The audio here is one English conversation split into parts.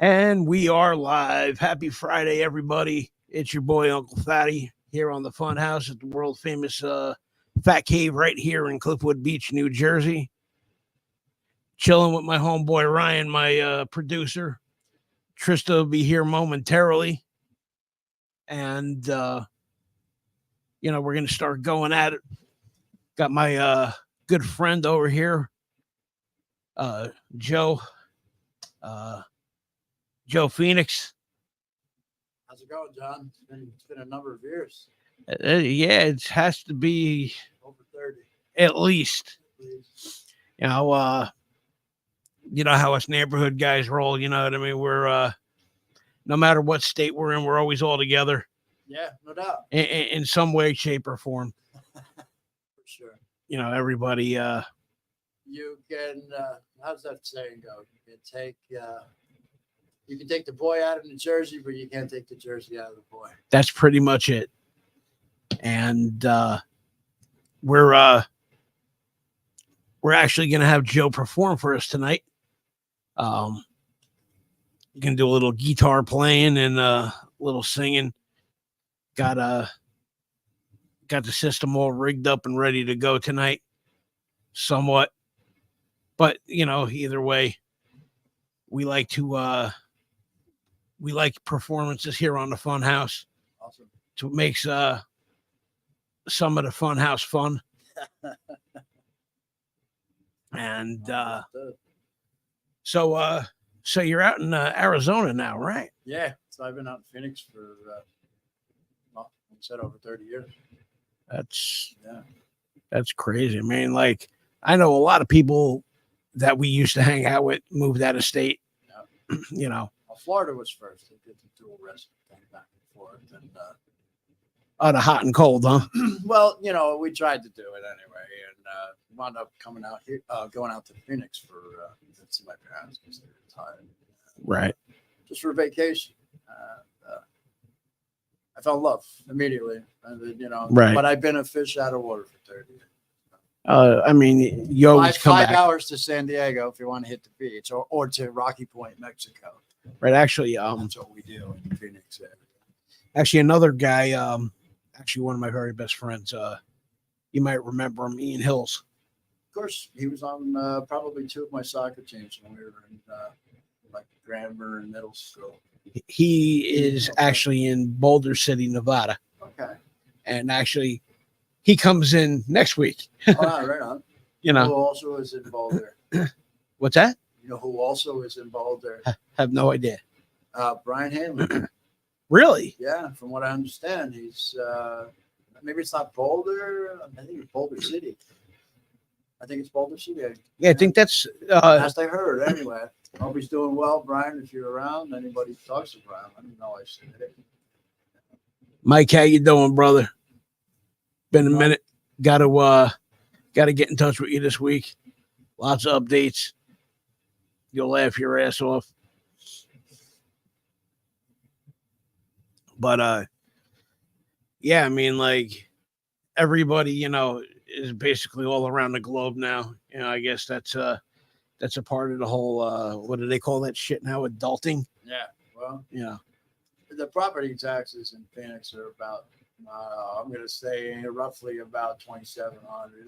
And we are live. Happy Friday, everybody. It's your boy, Uncle Fatty, here on the Funhouse at the world famous Fat Cave right here in Cliffwood Beach, New Jersey. Chilling with my homeboy, Ryan, my producer. Trista will be here momentarily. And, we're going to start going at it. Got my good friend over here, Joe. Joe Phoenix. How's it going, John? It's been a number of years. Yeah, it has to be Over 30. At least. Please. You know how us neighborhood guys roll. You know what I mean? We're no matter what state we're in, we're always all together. Yeah, no doubt. In some way, shape, or form. For sure. You know, everybody. You can. How's that saying go? You can take the boy out of the jersey, but you can't take the jersey out of the boy. That's pretty much it. And we're actually going to have Joe perform for us tonight. You can do a little guitar playing and a little singing. Got the system all rigged up and ready to go tonight, somewhat. But either way, we like performances here on the Funhouse. Awesome. It makes some of the Funhouse fun. And so you're out in Arizona now, right? Yeah. So I've been out in Phoenix for like I said, over 30 years. That's crazy. I mean, like, I know a lot of people that we used to hang out with moved out of state. Yeah. Well, Florida was first. They did the dual resident thing back and forth, and the hot and cold, huh? Well, we tried to do it anyway, and wound up coming out here, going out to Phoenix for to see my parents because they were retired. Right. Just for vacation. I fell in love immediately, Right. But I've been a fish out of water for 30 years. I mean, you always come five back. hours to San Diego if you want to hit the beach, or to Rocky Point, Mexico. Right. Actually, that's what we do in Phoenix area. Actually, another guy, actually one of my very best friends, you might remember him, Ian Hills. Of course, he was on probably two of my soccer teams when we were in like grammar and middle school. He is actually in Boulder City, Nevada. Okay. And actually, he comes in next week. Right on. Who also is in Boulder? What's that? You know who also is in Boulder? I have no idea. Brian Hanley. Really? Yeah, from what I understand, he's maybe it's not Boulder. I think it's Boulder City. I think it's Boulder City. I think that's last I heard. Anyway, hope he's doing well, Brian. If you're around, anybody talks to Brian, let me know I said it. Mike, how you doing, brother? Been a minute. Gotta get in touch with you this week. Lots of updates. You'll laugh your ass off. But yeah, I mean, like, everybody, is basically all around the globe now. I guess that's a part of the whole what do they call that shit now? Adulting. Yeah. Well, yeah. The property taxes in Phoenix are about I'm going to say roughly about 2,700,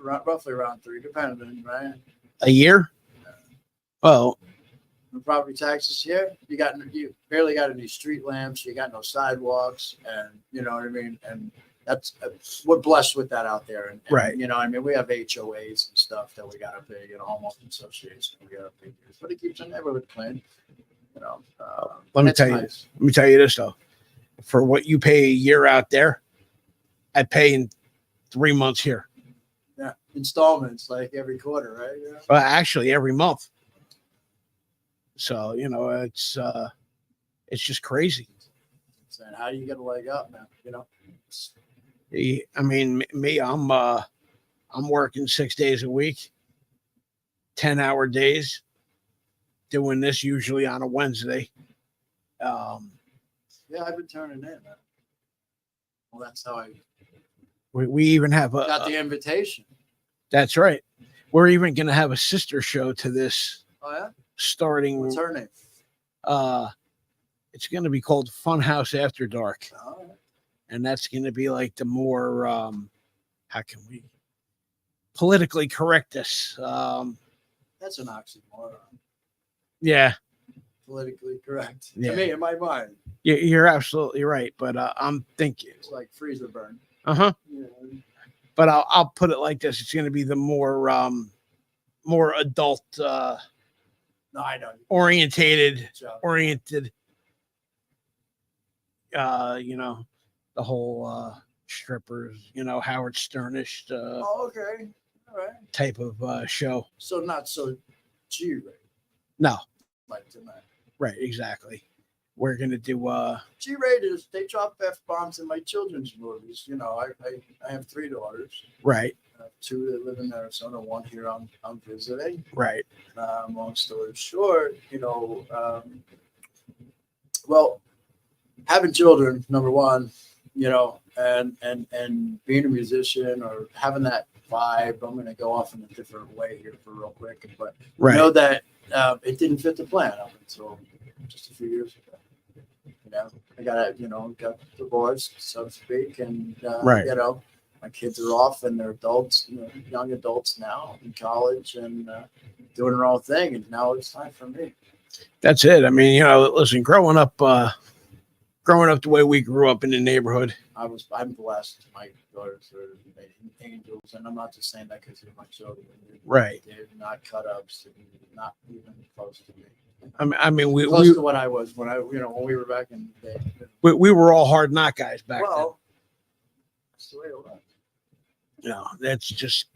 roughly around 3, depending, right? A year? Yeah. Well, the property taxes here, you barely got any street lamps, you got no sidewalks, and you know what I mean. And we're blessed with that out there, and right. We have HOAs and stuff that we got to pay, homeowners association we got to pay, but it keeps the neighborhood clean. Let me tell you this though. For what you pay a year out there, I pay in 3 months here. Yeah, installments like every quarter, right? Yeah. Well, actually, every month. So it's just crazy. And how do you get a leg up, man? I mean, me, I'm working 6 days a week, 10-hour days, doing this usually on a Wednesday. Yeah, I've been turning in, man. Well, that's how we even have got the invitation. That's right. We're even going to have a sister show to this. Oh, yeah? Starting. What's her name? It's going to be called Funhouse After Dark, All right. and that's going to be like the more how can we politically correct this? That's an oxymoron. Yeah, Politically correct. Yeah. To me, in my mind, you're absolutely right. But I'm thinking, it's like freezer burn. Yeah. But I'll put it like this: it's going to be the more adult No, I know. oriented, So, you know, the whole strippers, you know, Howard Sternish okay. All right. type of show. So not so G-rated No, like tonight. right, exactly. We're gonna do G-rated is they drop F-bombs in my children's movies. You know, I have 3 daughters. right, 2 that live in Arizona, 1 here I'm visiting. right, Long story short, well, having children, number one, and being a musician or having that vibe. I'm going to go off in a different way here for real quick, but right. know that it didn't fit the plan up until just a few years ago. I got divorced, so to speak, and Right. My kids are off and they're adults, young adults now in college and doing their own thing. And now it's time for me. That's it. I mean, listen, growing up the way we grew up in the neighborhood. I'm blessed. My daughters are angels, and I'm not just saying that because they're my children. Right. They're not cut ups, not even close to me. I mean, close to what I was when we were back in the day. We were all hard knock guys back then. That's the way it was. That's just,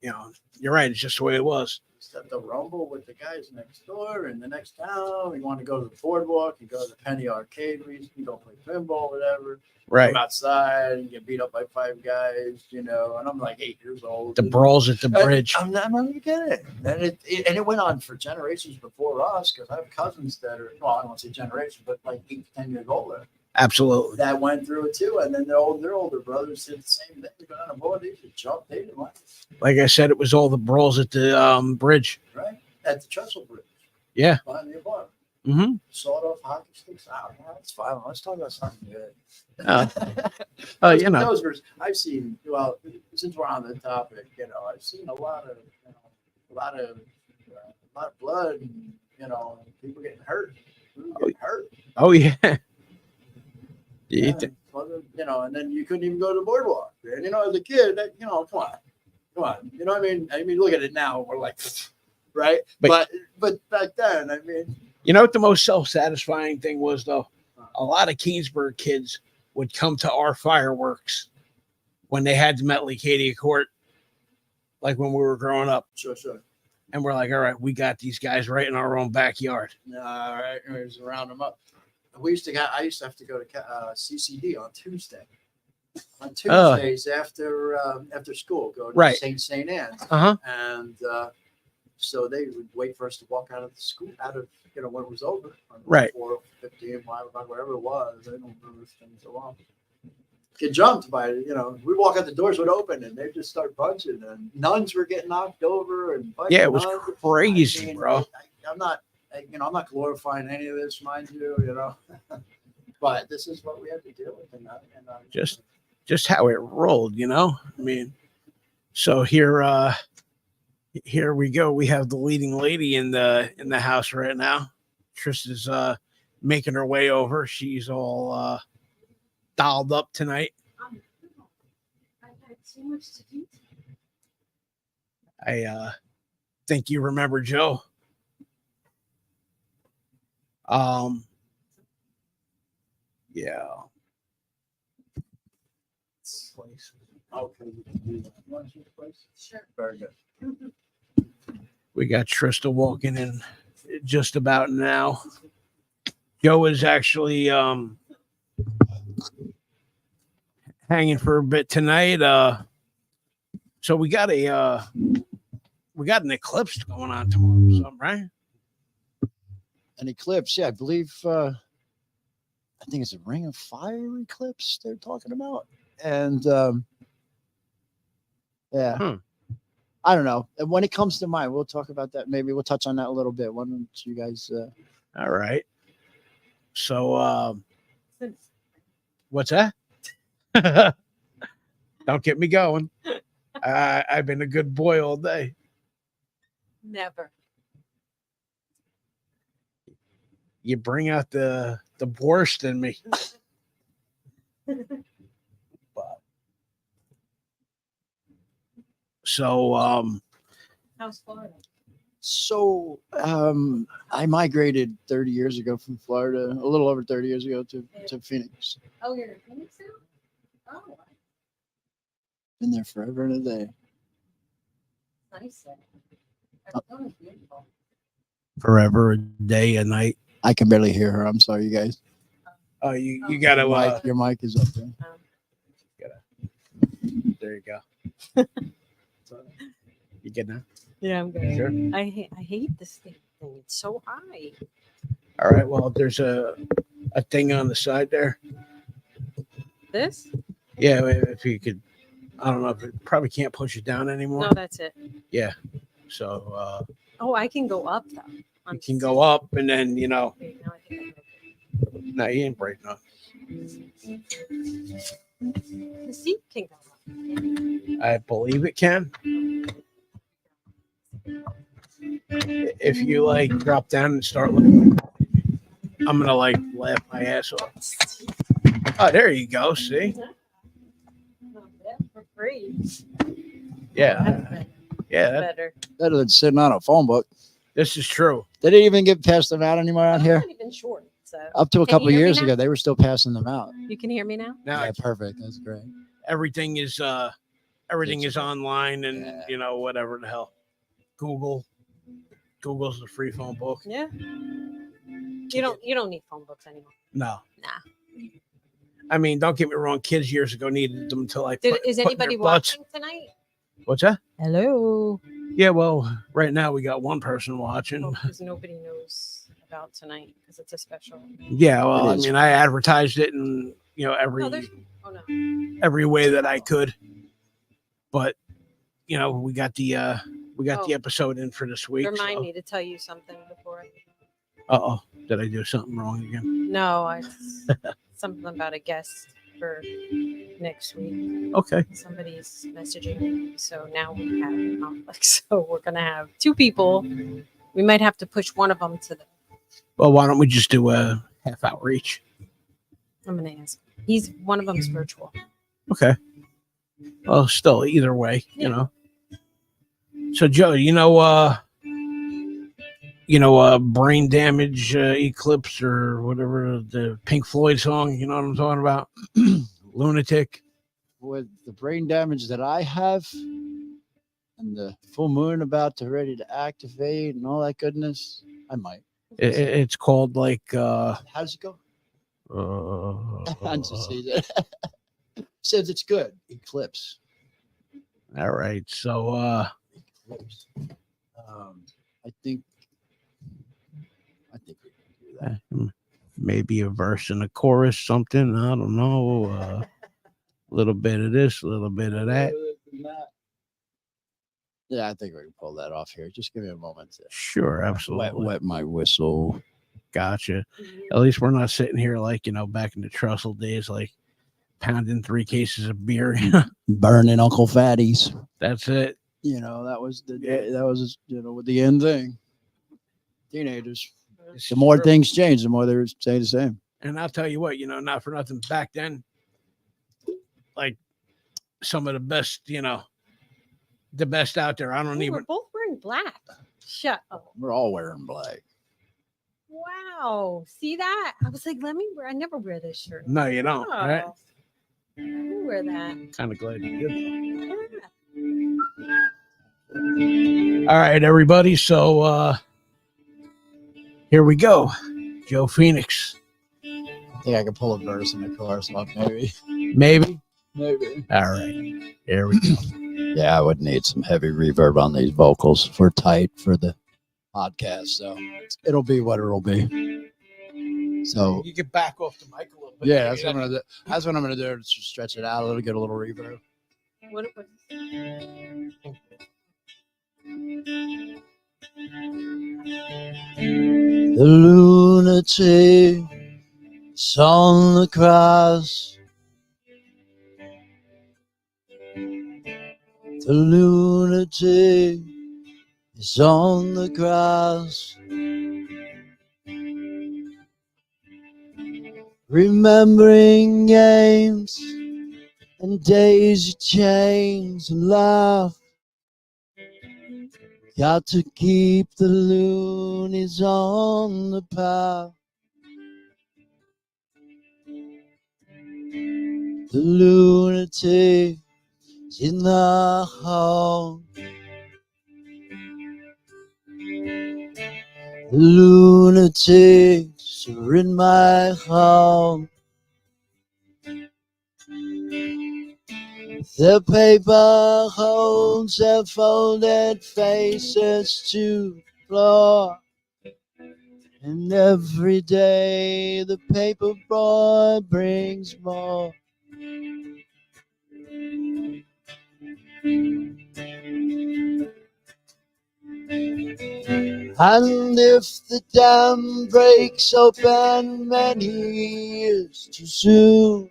you're right. It's just the way it was. Stepped the rumble with the guys next door in the next town. We want to go to the boardwalk. You go to the Penny Arcade. We can go play pinball, whatever. Right. Come outside and get beat up by 5 guys, and I'm like 8 years old. The brawls at the bridge. I'm not even kidding. And it went on for generations before us because I have cousins that are, well, I don't want to say generation, but like 8 to 10 years older. Absolutely. That went through it too. And then their older brothers did the same thing. They got on a board. They just jumped. They didn't like it. Like I said, it was all the brawls at the bridge. Right? At the Trestle Bridge. Yeah. Behind the bar. Mm-hmm. Sawed off hockey sticks out. That's fine. Let's talk about something good. Those were, I've seen, well, since we're on the topic, I've seen a lot of blood and, people getting hurt. Oh, yeah. Yeah, and then you couldn't even go to the boardwalk. And as a kid, come on. You know what I mean? Look at it now. We're like, right? But back then, I mean, you know what the most self-satisfying thing was, though? A lot of Keensburg kids would come to our fireworks when they had the Met-Leucadia court, like when we were growing up. Sure. And we're like, all right, we got these guys right in our own backyard. All right, we just round them up. I used to have to go to CCD on Tuesday. On Tuesdays after school, go to St. Anne's. And so they would wait for us to walk out of the school, when it was over. Right. 4:15, whatever it was. I don't remember things so long. Get jumped by we walk out, the doors would open and they just start punching, and nuns were getting knocked over and yeah, it was crazy, bro. I'm not glorifying any of this, mind you, but this is what we have to deal with, and just how it rolled, I mean, so here we go. We have the leading lady in the house right now. Trista's making her way over. She's all dolled up tonight. I've had so much to do. I think you remember Joe. Yeah. Okay. You want to see the place? Sure. Very good. We got Trista walking in just about now. Joe is actually hanging for a bit tonight. So we got an eclipse going on tomorrow, something, right? An eclipse, yeah, I believe. I think it's a Ring of Fire eclipse they're talking about, and yeah. I don't know. And when it comes to mind, we'll talk about that. Maybe we'll touch on that a little bit. Why don't you guys? All right. So, what's that? Don't get me going. I've been a good boy all day. Never. You bring out the worst in me. So, How's Florida? So I migrated 30 years ago from Florida, a little over 30 years ago to Phoenix. Oh, you're in Phoenix now? Oh, Been there forever and a day. nice. Arizona's beautiful. forever, a day, a night. I can barely hear her. I'm sorry, you guys. Oh, you gotta. Your mic is up there. There you go. You get now? Yeah, I'm good. Sure. I hate this thing. It's so high. All right. Well, there's a thing on the side there. This? Yeah, if you could. I don't know if it probably can't push it down anymore. No, that's it. Yeah. So Oh, I can go up though. you can go up and then Wait, now I think I broke no, you ain't breaking up. it. The seat can go up. I believe it can. If you like drop down and start looking, I'm gonna like laugh my ass off. Oh, there you go. See? For free. Yeah. Yeah. Better. Better than sitting on a phone book. This is true. They didn't even get passed them out anymore out I'm here. not even short. So Up to a Can you couple hear me years now? ago, they were still passing them out. you can hear me now? Now Yeah, perfect. That's great. everything is Digital. online and Yeah. whatever the hell. Google's the free phone book. Yeah. You don't need phone books anymore. No. Nah. I mean, don't get me wrong. Kids years ago needed them to like. Is put in anybody their butts. watching tonight? What's that? Hello. Yeah, well, right now we got one person watching. Because nobody knows about tonight because it's a special. Yeah, well, It I is. mean, I advertised it in every Oh, no. every way that I could, but we got the episode in for this week. Remind me to tell you something before. Oh, did I do something wrong again? No, something about a guest for next week. Okay. Somebody's messaging me, so now we have a conflict. So we're gonna have two people. We might have to push one of them to the. Well, why don't we just do a half outreach? I'm gonna ask. One of them's virtual. Okay. Well, still, either way, Yeah. So, Joe, brain damage, eclipse, or whatever the Pink Floyd song. You know what I'm talking about? Lunatic. With the brain damage that I have and the full moon about to ready to activate and all that goodness, I might. It's called like. How does it go? I'm just saying that. Says it's good. Eclipse. All right. So, Eclipse. I think we can do that. maybe a verse and a chorus, something. I don't know. A little bit of this, a little bit of that. Yeah, I think we can pull that off here. Just give me a moment to Sure, absolutely. wet my whistle. Gotcha. At least we're not sitting here like, back in the Trussell days, like pounding 3 cases of beer. Burning Uncle Fatty's. That's it. That was with the end thing. Teenagers. This The is more true. things change, the more they stay the same. And I'll tell you what, not for nothing, back then, like some of the best, the best out there. I don't We're even. both wearing black. Shut up. We're all wearing black. Wow. See that? I was like, I never wear this shirt. No, you don't. Right? Oh. You wear that. Kind of glad you did. Yeah. All right, everybody. So here we go. Joe Phoenix. I think I can pull a verse in the chorus off, maybe. Maybe. Maybe. All right. Here we go. Yeah, I would need some heavy reverb on these vocals. We're tight for the podcast, so it'll be what it'll be. So You get back off the mic a little bit. yeah, that's what I'm gonna do. That's what I'm gonna do. To stretch it out a little, get a little reverb. What The lunatic is on the cross. The lunatic is on the cross. Remembering games and daisy chains and laugh. Got to keep the loonies on the path. The lunatic is in the hall. The lunatics are in my home. The paper holds their folded faces to the floor. And every day the paper boy brings more. And if the dam breaks open many years too soon,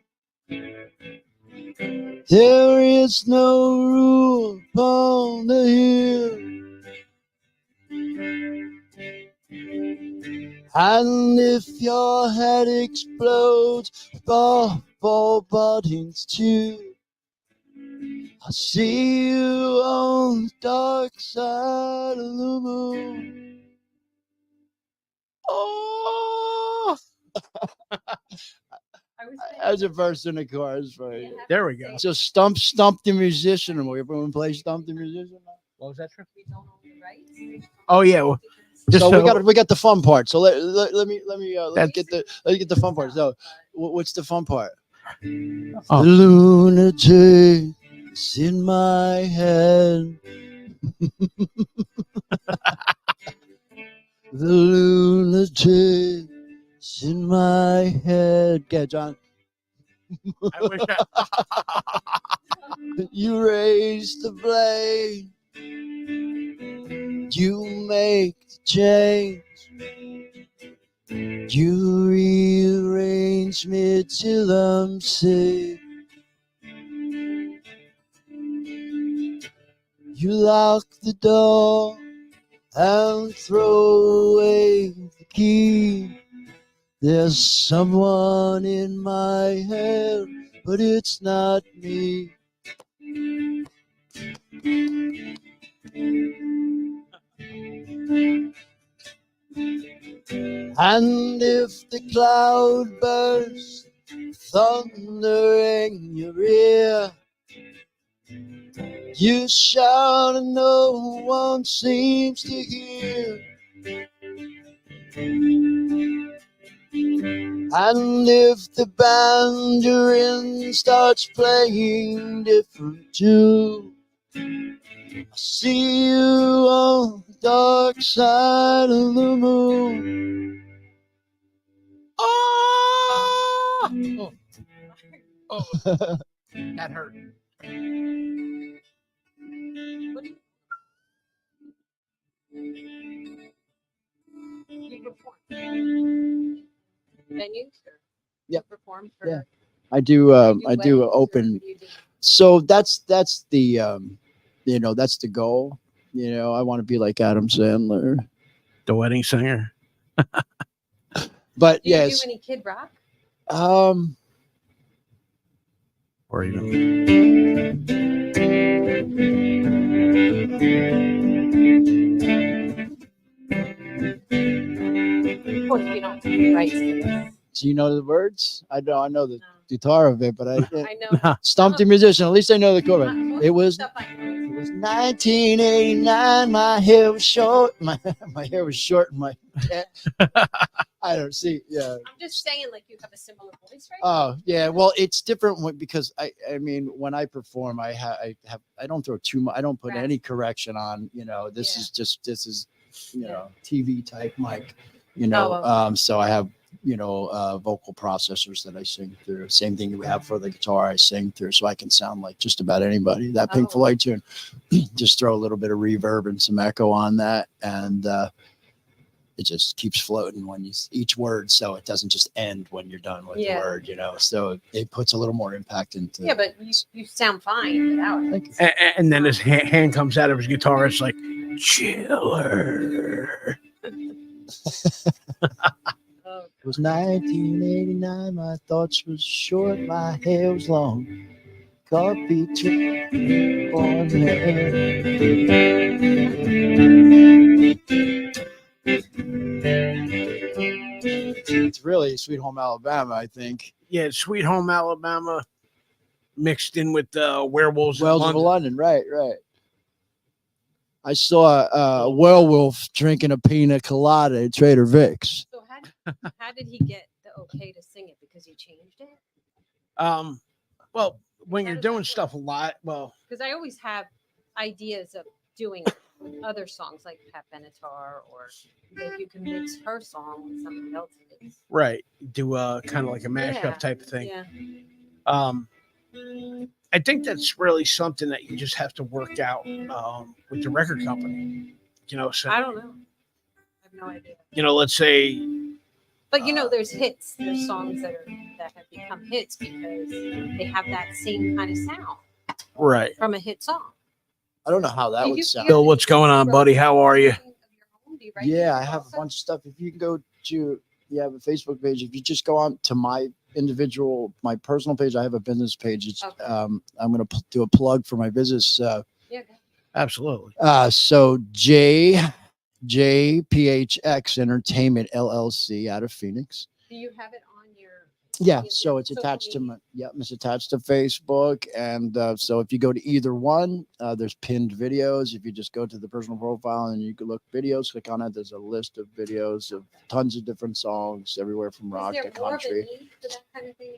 there is no rule upon the hill. And if your head explodes, ball buttons too, I'll see you on the dark side of the moon. Oh! As a verse in the chorus, right? There we go. So Stump the musician. Will everyone play Stump the musician? What was that? True? We don't own the rights. Oh yeah. Well, just So so, we got the fun part. So let me That's- get the fun part. So what's the fun part? Oh. The lunatic is in my head. The lunatic is in my head. Yeah, John. I wish I, You raise the blade. You make the change. You rearrange me till I'm sick. You lock the door and throw away the key. There's someone in my head, but it's not me. And if the cloud bursts, thunder in your ear, you shout and no one seems to hear. And if the band you're in starts playing different too, I see you on the dark side of the moon. oh, oh, that hurt. You perform. Venues? Yep. Perform for. Yeah. I do weddings or open. what do you do? So that's the that's the goal. I want to be like Adam Sandler. The wedding singer. But Do you yes, do any Kid Rock? Or even Of course, you don't have rights to this. do you know the words? I know the No. guitar of it, but I I know. Stump the musician. At least I know the chorus. Most It of the was stuff I know. It was 1989. My hair was short. My hair was short. And I don't see. Yeah. I'm just saying, like, you have a similar voice, right? Oh yeah. Well, it's different because I mean when I perform, I don't throw too much. I don't put Right. any correction on. This Yeah. is Yeah. TV type mic. Oh, okay. So I have vocal processors that I sing through. Same thing we have for the guitar. I sing through, so I can sound like just about anybody. That Pink Oh. Floyd tune, just throw a little bit of reverb and some echo on that, and it just keeps floating when you each word, so it doesn't just end when you're done with the word, so it puts a little more impact into but you sound fine without it. And then his hand comes out of his guitar. It's like chiller. It was 1989. My thoughts was short. My hair was long. Coffee trip on there. It's really Sweet Home Alabama, I think. Yeah, Sweet Home Alabama mixed in with Werewolves of London. Right. I saw a werewolf drinking a pina colada at Trader Vic's. So how did he get the okay to sing it? Because he changed it? Well, when you're doing stuff a lot, because I always have ideas of doing other songs like Pat Benatar, or if you can mix her song with somebody else's. Right. Do kind of like a mashup type of thing. Yeah. I think that's really something that you just have to work out with the record company. So I don't know. I have no idea. Let's say. But there's hits. There's songs that have become hits because they have that same kind of sound. Right. From a hit song. I don't know how that would sound. Bill, what's going on, buddy? How are you? Yeah, I have a bunch of stuff. If you can go to, you have a Facebook page. If you just go on to my personal page, I have a business page. It's I'm going to do a plug for my business. Absolutely. So JPHX Entertainment LLC out of Phoenix. Do you have it on your? Yeah, so it's attached to it's attached to Facebook, and so if you go to either one, there's pinned videos. If you just go to the personal profile and you can look videos, click on it. There's a list of videos of tons of different songs, everywhere from rock to country. For that kind of thing?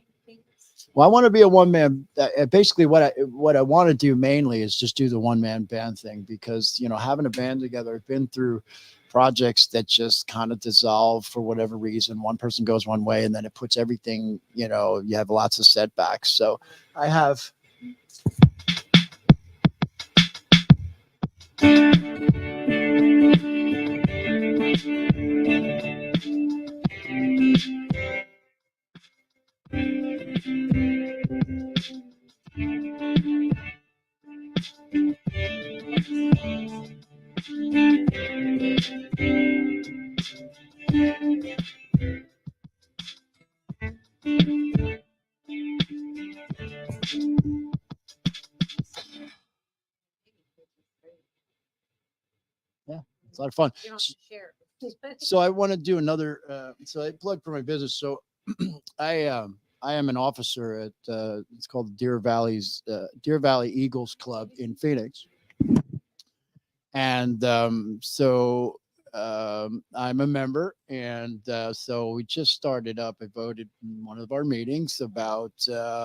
Well, I want to be a one man. Basically, what I want to do mainly is just do the one man band thing, because having a band together, I've been through projects that just kind of dissolve for whatever reason. One person goes one way, and then it puts everything. You have lots of setbacks. So I have. Yeah, it's a lot of fun. You don't have to share. So I want to do another. So I plug for my business. So I am an officer at it's called Deer Valley Eagles Club in Phoenix, and I'm a member, and so we just started up. I voted in one of our meetings about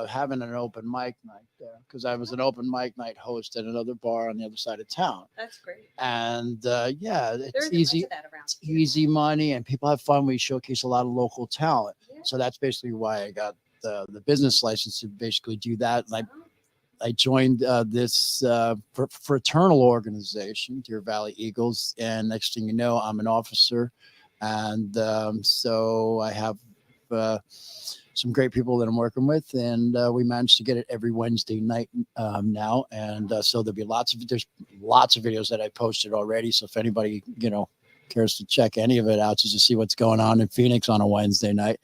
having an open mic night there, because I was an open mic night host at another bar on the other side of town. That's great. And it's easy. It's easy money, and people have fun. We showcase a lot of local talent. Yeah. So that's basically why I got the business license to basically do that. And I joined this fraternal organization, Deer Valley Eagles, and next thing you know, I'm an officer, and so I have some great people that I'm working with, and we managed to get it every Wednesday night now, and so there's lots of videos that I posted already. So if anybody cares to check any of it out just to see what's going on in Phoenix on a Wednesday night.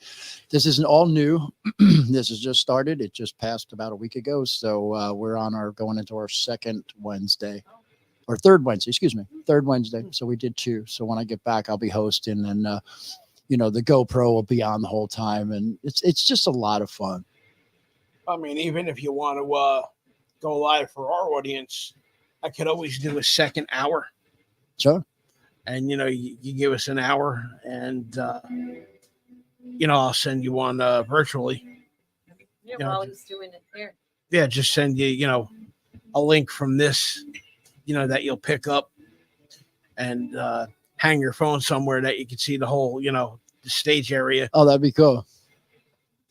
This isn't all new. This has just started. It just passed about a week ago. So we're going into our third Wednesday. So we did 2. So when I get back, I'll be hosting, and the GoPro will be on the whole time. And it's just a lot of fun. I mean, even if you want to go live for our audience, I could always do a second hour. Sure. And, you give us an hour, and, I'll send you one virtually. Yeah, while he's doing it there. Yeah, just send you, a link from this, that you'll pick up and hang your phone somewhere that you can see the whole, the stage area. Oh, that'd be cool.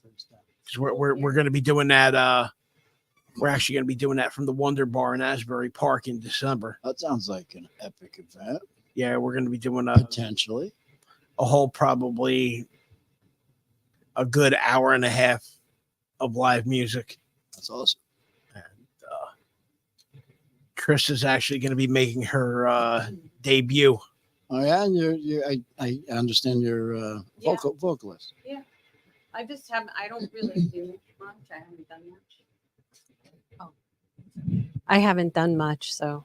Because we're going to be doing that. We're actually going to be doing that from the Wonder Bar in Asbury Park in December. That sounds like an epic event. Yeah, we're going to be doing potentially. a whole probably a good hour and a half of live music. That's awesome. And Chris is actually going to be making her debut. Oh yeah, I understand you're vocalist. Yeah, I just haven't. I don't really do much. I haven't done much. Oh, I haven't done much, so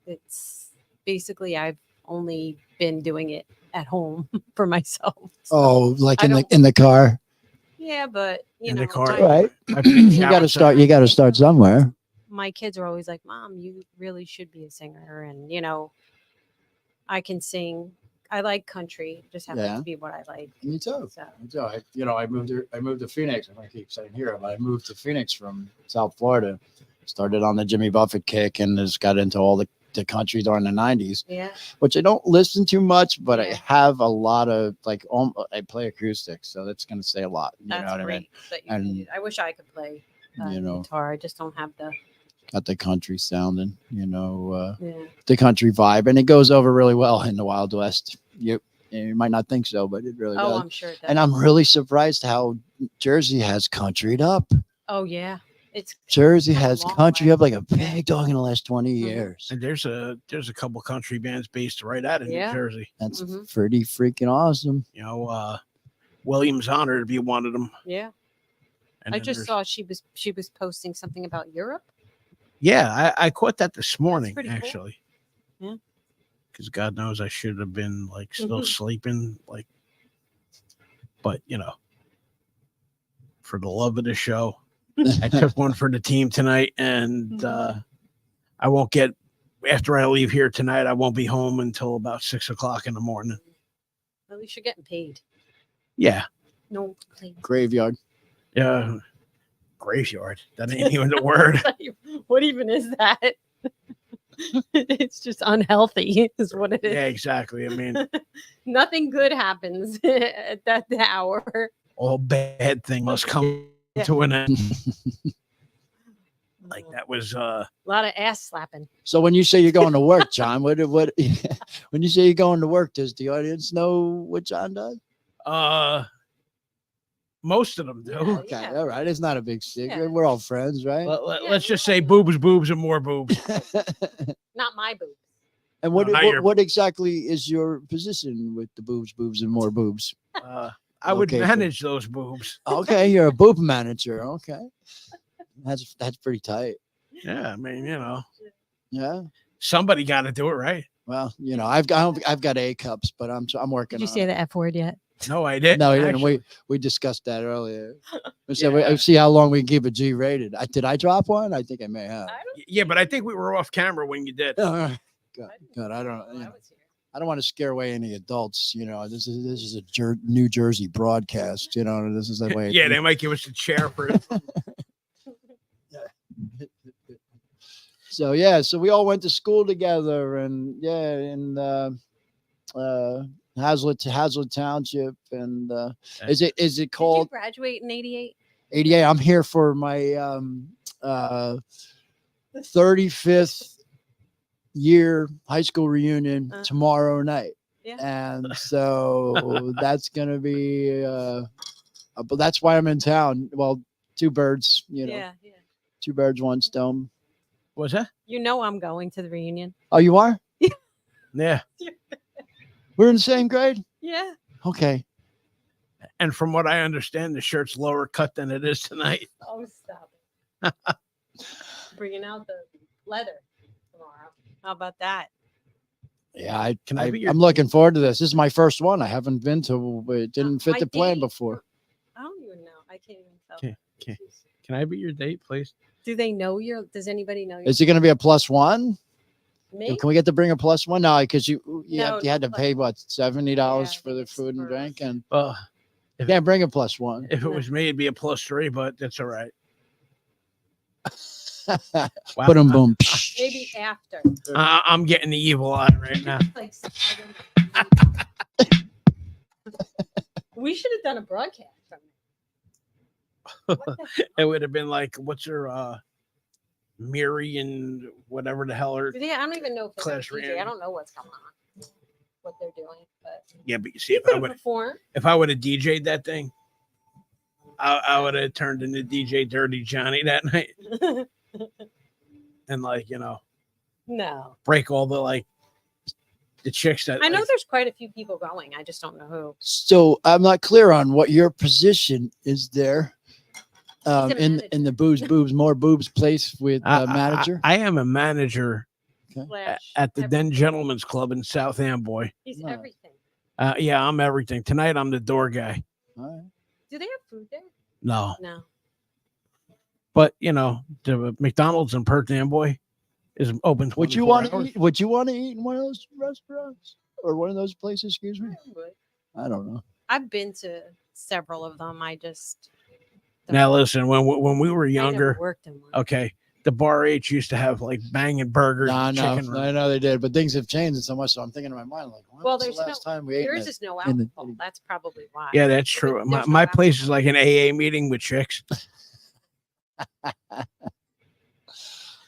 it's basically I've only been doing it at home for myself. So, Oh, like I in the car. yeah, but you In know, the car. Right. I You got to start. You got to start somewhere. my kids are always like, "Mom, you really should be a singer," and I can sing. I like country. It just happens Yeah. to be what I like. Me too. So Me too. I moved to Phoenix. I'm gonna keep saying here, but I moved to Phoenix from South Florida. Started on the Jimmy Buffett kick and just got into all the country during the 90s, yeah, which I don't listen to much, but I Yeah. have a lot of I play acoustic, so that's gonna say a lot. You that's know what great. I mean? That you And, can do- I wish I could play guitar. I just don't have the. Got the country sounding, Yeah. the country vibe, and it goes over really well in the Wild West. You might not think so, but it really Oh, does. I'm sure it does. And I'm really surprised how Jersey has countryed up. Oh yeah, it's Jersey come a has long country way. up like a big dog in the last 20 Mhm. years. And there's a couple country bands based right out of Yeah. New Jersey. That's Mhm. pretty freaking awesome. William's honored to be one of them. yeah. And I then just there's- saw she was posting something about Europe. Yeah, I caught that this morning pretty cool. actually. Yeah. Because God knows I should have been like still Mhm. sleeping, but for the love of the show, I took one for the team tonight, and I won't get after I leave here tonight. I won't be home until about 6:00 in the morning. At least you're getting paid. Yeah, No complaints. Graveyard. yeah. Graveyard. That ain't even the word. What even is that? It's just unhealthy, is what it is. Yeah, exactly. I mean, Nothing good happens at that hour. all bad thing must come Yeah. to an end. Like that was A lot of ass slapping. So when you say you're going to work, John, what when you say you're going to work, does the audience know what John does? most of them do. Yeah. Okay, all right. It's not a big secret. Yeah. We're all friends, right? Let's just say boobs, boobs, and more boobs. Not my boobs. And what, No, not what your- what exactly is your position with the boobs, and more boobs? I would Okay, manage those boobs. Okay, you're a boob manager. Okay, that's pretty tight. Yeah, I mean, Yeah. somebody got to do it, right? Well, I've got A cups, but I'm working. Did you on say it. the F word yet? No, I didn't. No, you didn't. actually. We discussed that earlier. We said Yeah. we see how long we can keep it G rated. Did I drop one? I think I may have. Yeah, but I think we were off camera when you did. God, I I don't. I was here. I don't want to scare away any adults. This is a New Jersey broadcast. This is the way. Yeah, they might give us a chair for it. So yeah, so we all went to school together, and in Hazlet Township, and is it Did you called graduate in '88? 88? I'm here for my 35th year high school reunion tomorrow night. Yeah. And so that's gonna be but that's why I'm in town. Well, two birds, Yeah. two birds, one stone. What's that? I'm going to the reunion. Oh, you are? Yeah. We're in the same grade? Yeah. Okay. And from what I understand, the shirt's lower cut than it is tonight. Oh, stop it. Bringing out the leather tomorrow. How about that? Yeah, I'm I'm looking forward to this. This is my first one. I haven't been to. It didn't fit my the plan date. before. I don't even know. I can't even tell. Okay. Can I be your date, please? Do they know does anybody know Is it going to be a +1? me? Can we get to bring a +1? No, because you No, had to no pay what, $70 Yeah, I for think the it's food and for- drink, and Well, you can't bring a +1. if it was me, it'd be a +3, but that's all right. Wow. Boom, boom. Maybe after. I'm getting the evil eye right now. Like, I don't know. We should have done a broadcast from it. What the It would have been like, what's her Miri and whatever the hell her. Yeah, I don't even know if it's Class DJ. I reunion. don't know what's going on. what they're doing. But Yeah, but you see, you could have performed. if I would have DJ'd that thing, I would have turned into DJ Dirty Johnny that night, and like No, break all the the chicks that I know there's quite a few people going. I just don't know who. So I'm not clear on what your position is there. In the boobs more boobs place with manager. I am a manager Slash at the Den everything. Gentlemen's Club in South Amboy. He's Nice. everything. Yeah, I'm everything. Tonight I'm the door guy. All right. Do they have food there? No, No. but the McDonald's in Perth Amboy is open. Would you 24 want to hours. eat? Would you want to eat in one of those restaurants or one of those places? Excuse me. I don't know. I've been to several of them. I just Now listen, when we were I never younger, worked in one. okay, the Bar H used to have banging burgers. I and know, chicken I know they did, but things have changed so much. So I'm thinking in my mind, like, when Well, was there's the last time we ate? Yours in is no in the- alcohol. That's probably why. Yeah, that's true. There's My, no my place is alcohol. like an AA meeting with chicks.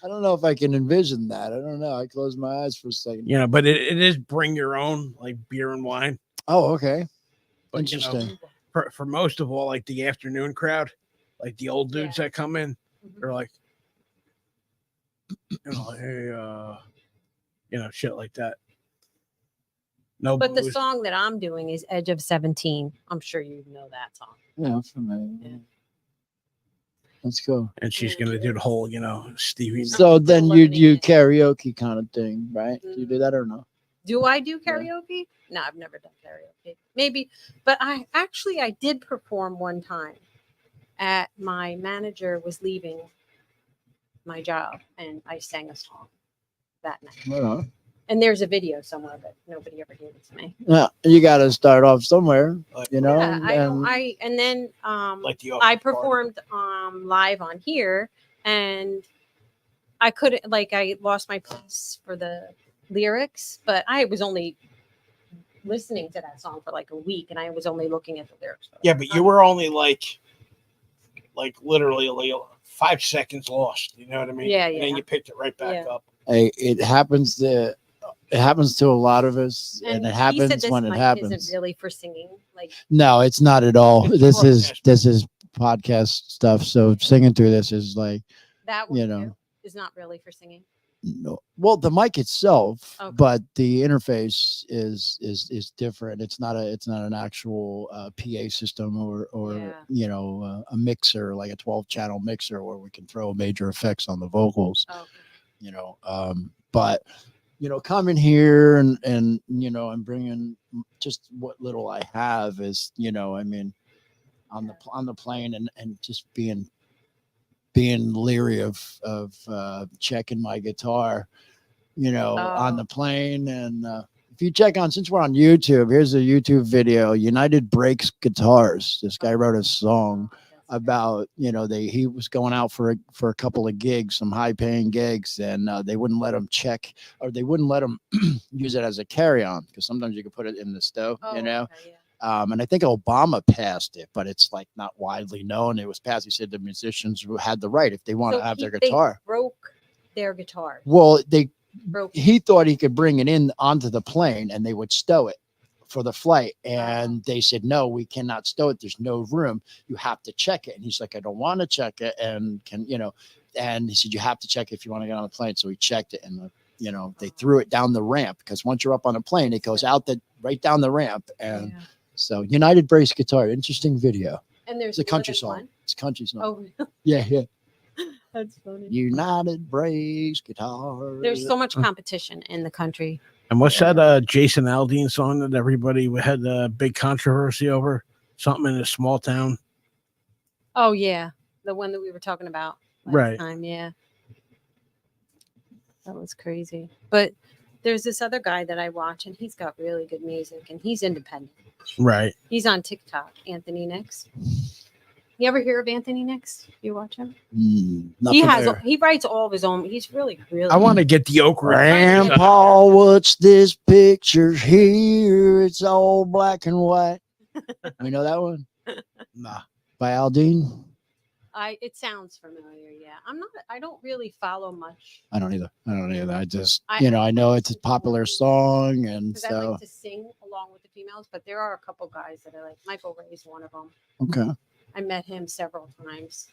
I don't know if I can envision that. I don't know. I closed my eyes for a second. But it is bring your own beer and wine. Oh, okay. But, Interesting. For most of all, the afternoon crowd, the old dudes that come in, Mhm. they're like, hey, shit like that. No, But the booze. song that I'm doing is Edge of 17. I'm sure you know that song. Yeah, I'm familiar. Yeah. Let's go. And she's gonna do the whole, Stevie. So then you eliminating do it. karaoke kind of thing, right? Do you do that or no? Do I do karaoke? No, I've never done karaoke. Maybe, but I did perform one time. My manager was leaving my job, and I sang a song that night. Right on. And there's a video somewhere, but nobody ever gave it to me. Yeah, you got to start off somewhere, you know. Yeah, I know. and- And then The I performed live on here, and I couldn't I lost my place for the lyrics, but I was only listening to that song for a week, and I was only looking at the lyrics. Yeah, but you were only literally 5 seconds lost. You know what I mean? Yeah, And then yeah. you picked it right back up. Hey, it happens to a lot of us, and it he said happens this when it mic happens. Isn't really for singing. No, it's not at all. It's This is podcast stuff. So singing through this is that one you know. is not really for singing. no. Well, the mic itself, Okay. but the interface is different. It's not an actual PA system or Yeah. a mixer like a 12-channel mixer where we can throw major effects on the vocals. Oh, But coming here and I'm bringing just what little I have is on the plane and just being leery of checking my guitar on the plane. And if you check on, since we're on YouTube, here's a YouTube video. United Breaks Guitars. This guy wrote a song about he was going out for a couple of gigs, some high-paying gigs, and they wouldn't let him check, or they wouldn't let him use it as a carry-on, because sometimes you could put it in the stove. okay, yeah. And I think Obama passed it, but it's not widely known. It was passed. He said the musicians who had the right if they want So to have their they guitar. broke their guitar. Well, Broke. he thought he could bring it in onto the plane and they would stow it for the flight. And they said, no, we cannot stow it. There's no room. You have to check it. And he's like, I don't want to check it. And and he said, you have to check it if you want to get on the plane. So he checked it, and they threw it down the ramp, because once you're up on a plane, it goes out right down the ramp. And Yeah. so United Brace Guitar, interesting video. And there's It's a country more than song. one? It's a country song. Oh, really? Yeah. That's funny. United Brace Guitar. There's so much competition in the country. And what's that Jason Aldean song that everybody had a big controversy over? Something in a small town. Oh yeah, the one that we were talking about last Right. time. Yeah, that was crazy. But there's this other guy that I watch, and he's got really good music, and he's independent. Right. He's on TikTok, Anthony Nix. You ever hear of Anthony Nix? You watch him? He writes all of his own. He's really. I want to get the Oak Ridge. Grandpa, what's this picture here? It's all black and white. You know that one? Nah. By Aldine? It sounds familiar. Yeah, I don't really follow much I don't either. I just, I- I know it's a popular song, and because I so like to sing along with the females. But there are a couple guys that I like. Michael Ray's one of them. okay. I met him several times.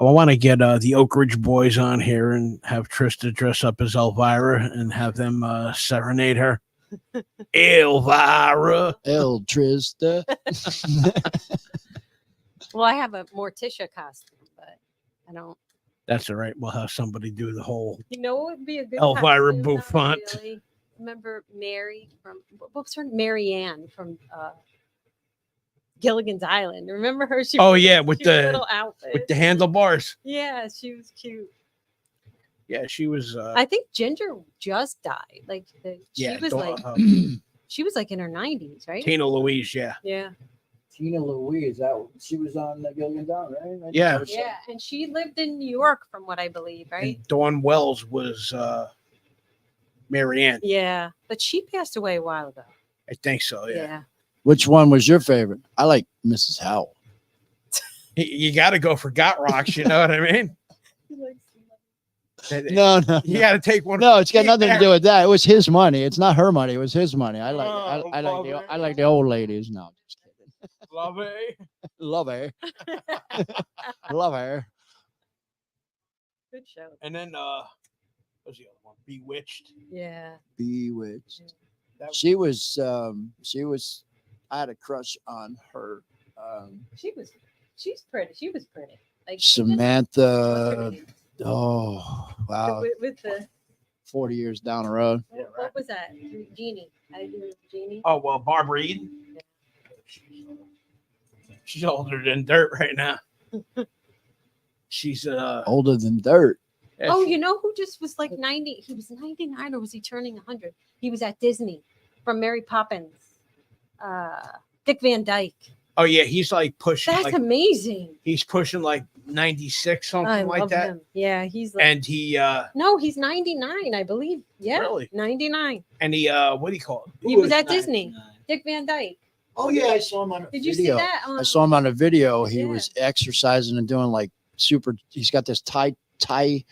I want to get the Oak Ridge Boys on here and have Trista dress up as Elvira and have them serenade her. Elvira. El Trista. Well, I have a Morticia costume, but I don't. That's all right. We'll have somebody do the whole. You know what would be a good Elvira costume? Not Bouffant. really. Remember Mary from what was her Mary Ann from Gilligan's Island? Remember her? She Oh, wore yeah, this with cute the- little outfit. With the handlebars. Yeah, she was cute. Yeah, she was. I think Ginger just died. Like Yeah, she was don't- like she was like in her 90s, right? Tina Louise. Yeah. Yeah, Tina Louise, she was on the Gilligan's Island, right? Yeah. yeah, and she lived in New York, from what I believe, right? And Dawn Wells was Mary Ann. Yeah, but she passed away a while ago. I think so. Yeah. Yeah. Which one was your favorite? I like Mrs. Howell. You got to go for Got Rocks. You know what I mean? No, You got to take one. no, it's got nothing to do with that. It was his money. It's not her money. It was his money. I like, Oh, I like the old ladies. No, just kidding. Love it. Love her, love her. Good show. And then what was the other one? Bewitched. Yeah. Bewitched. That- She was. I had a crush on her. She's pretty. She was pretty. Like she just- Samantha. Oh wow! with the 40 years down the road. what was that? Jeannie. I do Jeannie. Oh well, Barbara Eden. She's older than dirt right now. She's Older than dirt. Oh, you know who just was like 90? He was 99 or was he turning 100? He was at Disney from Mary Poppins. Dick Van Dyke. Oh yeah, he's like pushing. That's like, amazing. he's pushing like 96, something I like love that. him. Yeah, he's like And he no, he's 99, I believe. Yeah, Really? 99. what do you call it? He was at Disney. Dick Van Dyke. Oh yeah, I saw him on a Did you Video. see that? I saw him on a video. He Yeah. was exercising and doing like super. He's got this Tai Chi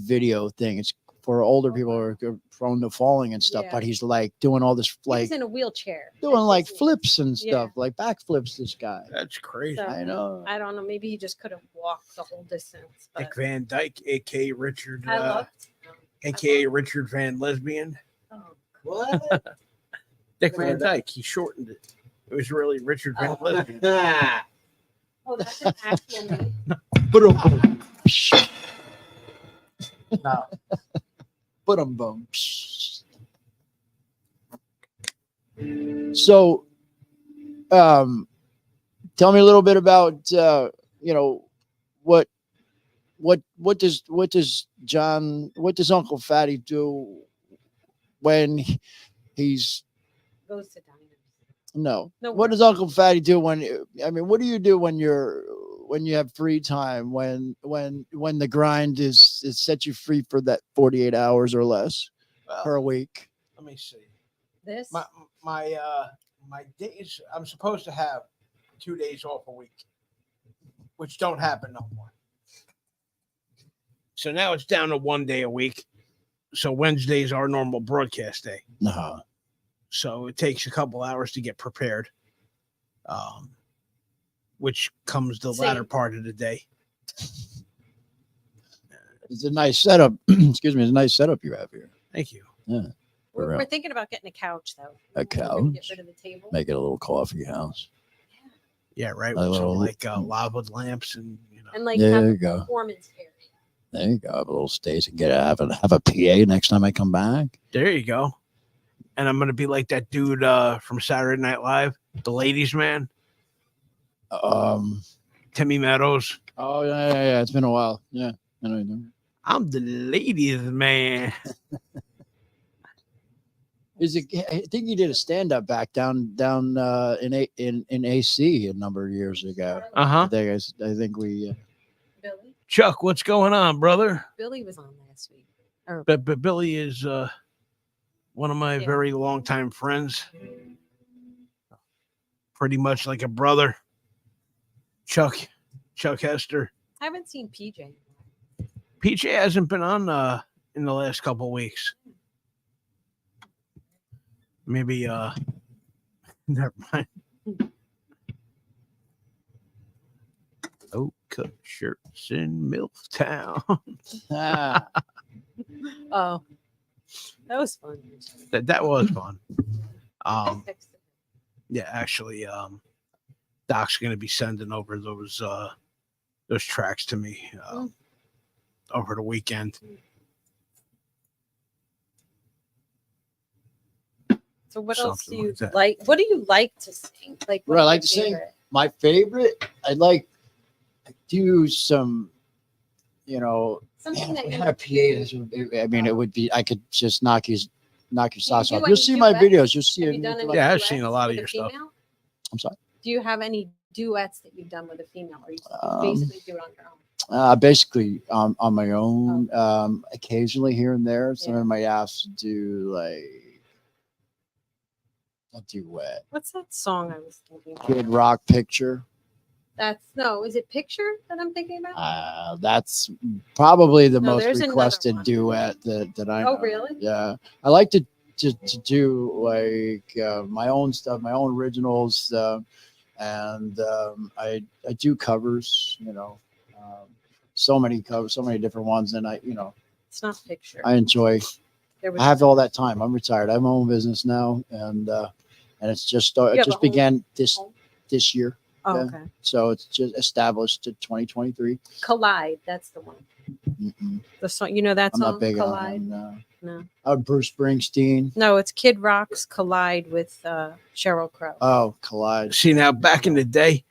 video thing. It's for older people who are prone to falling and stuff. Yeah. But he's like doing all this He was like in a wheelchair. doing at like Disney. flips and Yeah. stuff, like backflips. This guy. That's crazy. So, I know. I don't know. Maybe he just couldn't walk the whole distance. But Dick Van Dyke, aka Richard, I loved him. aka Richard Van Lesbian. Oh, What? Dick Van Dyke. He shortened it. It was really Richard Van Oh. Lesbian. oh, that's an actual name. No. Boom. So, tell me a little bit about what does Uncle Fatty do when he's Goes to diners. no. No What work. does Uncle Fatty do what do you do when you have free time when the grind is set you free for that 48 hours or less per Well, week? let me see. This. My days. I'm supposed to have 2 days off a week, which don't happen no more. So now it's down to 1 day a week. So Wednesday's our normal broadcast day. No. So it takes a couple hours to get prepared, which comes the latter Same. part of the day. It's a nice setup. Excuse me, it's a nice setup you have here. Thank you. We're, real. we're thinking about getting a couch though. A We're gonna Get couch? rid of the table. Make it a little coffee house. Yeah, right. A With little- some like lava lamps and And like There have you a go. performance area. There you go. Have a little stage and have a PA next time I come back. there you go. And I'm gonna be like that dude from Saturday Night Live, the ladies man, Timmy Meadows. Oh yeah. It's been a while. Yeah. I know you do. I'm the ladies man. Is it? I think you did a stand up back down in AC a number of years ago. Uh-huh. I think we. Billy. Chuck, what's going on, brother? Billy was on last week. Or But Billy is one of my Yeah. very longtime friends. Pretty much like a brother. Chuck, Chuck Hester. I haven't seen PJ. PJ hasn't been on in the last couple weeks. Maybe never mind. Oh, cut shirts in Milftown. Ah, Oh, that was fun. That was fun. I texted him. Yeah, actually, Doc's gonna be sending over those tracks to me over the weekend. So what else do Something you like that. like? What do you like to sing? Like What I what's like your to sing? favorite? my favorite, I do some, Something man, that if we you had a PA, I mean, it would be, I could just knock your socks do off. any You'll see my duets? videos. You'll see Have it. you done any Yeah, I've duets seen a lot of with your stuff. female? I'm sorry. Do you have any duets that you've done with a female, or you Um, basically do it on your own? Basically on my own, occasionally here and there. Someone might ask to do like a duet. What's that song I was thinking? Kid Rock Picture. Is it Picture that I'm thinking about? That's probably the No, most there's another requested one. duet that I know. Oh, really? Yeah. I like to do like my own stuff, my own originals, and I do covers, so many covers, so many different ones, and It's not Picture. I enjoy. There was I have all that time. I'm retired. I have my own business now, and it's just You it have just a home- began home? this year, Oh, yeah. okay. so it's just established to 2023. Collide. That's the one. Mm-mm. The song. You know that I'm song? not big Collide. on him. No. Bruce Springsteen. No, it's Kid Rock's Collide with Sheryl Crow. Oh, Collide. See, now back in the day,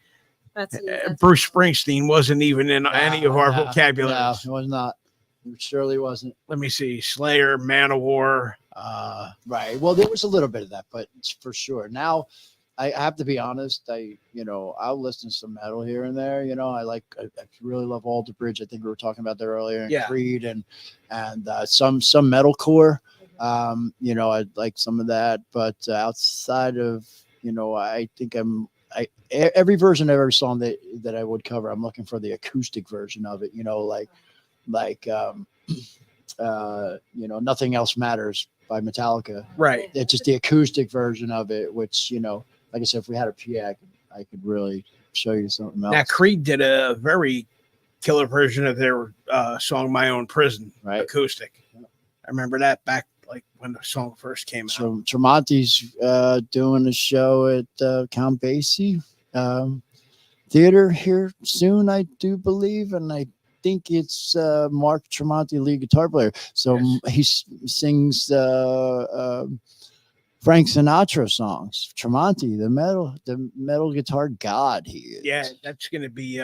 That's Bruce Springsteen wasn't even in any of our vocabulary. No, it was not. It surely wasn't. Let me see: Slayer, Manowar. Right. Well, there was a little bit of that, but for sure. Now, I have to be honest. I'll listen to some metal here and there. I really love Alter Bridge. I think we were talking about that earlier. And Yeah. Creed and some metalcore. I like some of that, but outside of, I think every version of every song that I would cover, I'm looking for the acoustic version of it. Nothing Else Matters by Metallica. Right. It's just the acoustic version of it, which, like I said, if we had a PA, I could really show you something else. Now, Creed did a very killer version of their song "My Own Prison," Right. acoustic. I remember that back like when the song first came out. So Tremonti's doing a show at Count Basie Theater here soon, I do believe, and I think it's Mark Tremonti, lead guitar player. So he sings Frank Sinatra songs. Tremonti, the metal guitar god, he is. Yeah, that's gonna be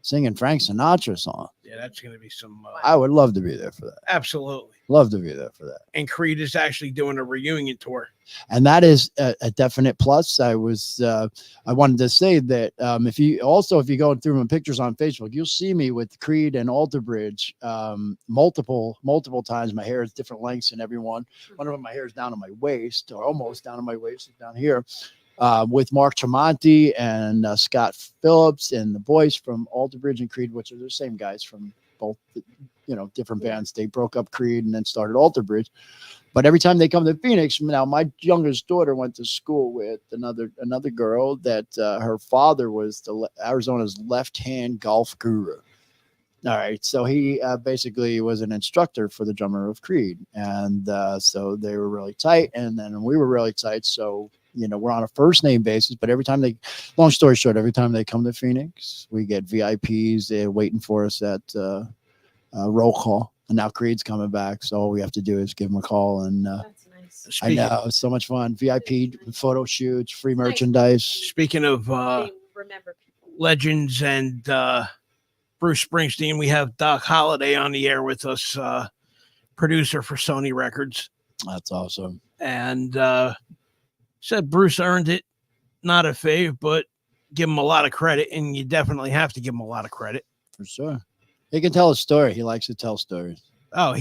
singing Frank Sinatra song. Yeah, that's gonna be some. I would love to be there for that. Absolutely. Love to be there for that. And Creed is actually doing a reunion tour. And that is a definite plus. I wanted to say that if you go through my pictures on Facebook, you'll see me with Creed and Alter Bridge multiple times. My hair is different lengths in everyone. One of them, my hair is down to my waist, or almost down to my waist, down here. With Mark Tremonti and Scott Phillips and the boys from Alter Bridge and Creed, which are the same guys from both, different bands. They broke up Creed and then started Alter Bridge. But every time they come to Phoenix, now my youngest daughter went to school with another girl that her father was Arizona's left-hand golf guru. All right, so he basically was an instructor for the drummer of Creed, and so they were really tight, and then we were really tight. So we're on a first name basis. But long story short, every time they come to Phoenix, we get VIPs waiting for us at roll call. And now Creed's coming back, so all we have to do is give them a call. And That's nice. I know it's so much fun. VIP photo shoots, free merchandise. Speaking of They remember people. legends and Bruce Springsteen, we have Doc Holliday on the air with us, producer for Sony Records. That's awesome. And said Bruce earned it. Not a fave, but give him a lot of credit, and you definitely have to give him a lot of credit. For sure. He can tell a story. He likes to tell stories. Oh,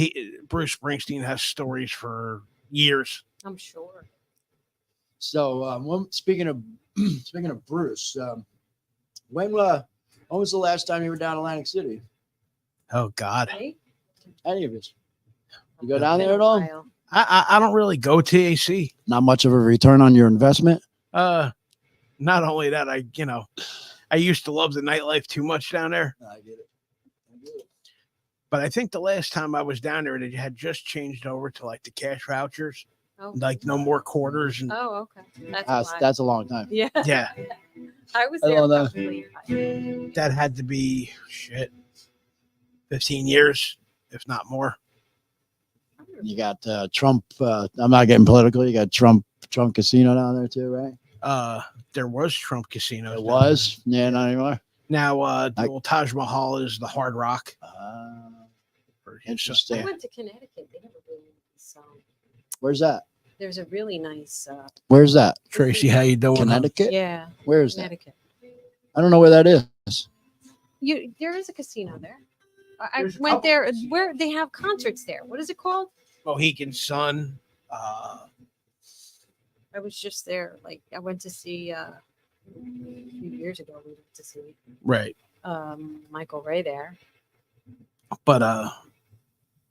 Bruce Springsteen has stories for years. I'm sure. So, speaking of Bruce, when When was the last time you were down in Atlantic City? Oh God, Right? Any of us? You go down Been there a at all? while. I don't really go TAC. Not much of a return on your investment. Not only that, I used to love the nightlife too much down there. I get it. But I think the last time I was down there, it had just changed over to like the cash vouchers, Oh, like no more quarters. And oh okay. That's a lot. That's a long time. Yeah. yeah, I was I there love that. probably. that had to be 15 years, if not more. You got Trump. I'm not getting political. You got Trump Casino down there too, right? There was Trump casinos. It down was. Yeah, not anymore. there. Now, the old Taj Mahal is the Hard Rock. Interesting. I went to Connecticut. They have a really nice. Where's that? There's a really nice. Where's that? Tracy, how you doing? Connecticut. Yeah, Where is that? Connecticut. I don't know where that is. There is a casino there. I There's a went couple there casinos. where they have concerts there. What is it called? Mohican Sun. I was just there. Like I went to see a few years ago. We went to see Right. Michael Ray there. But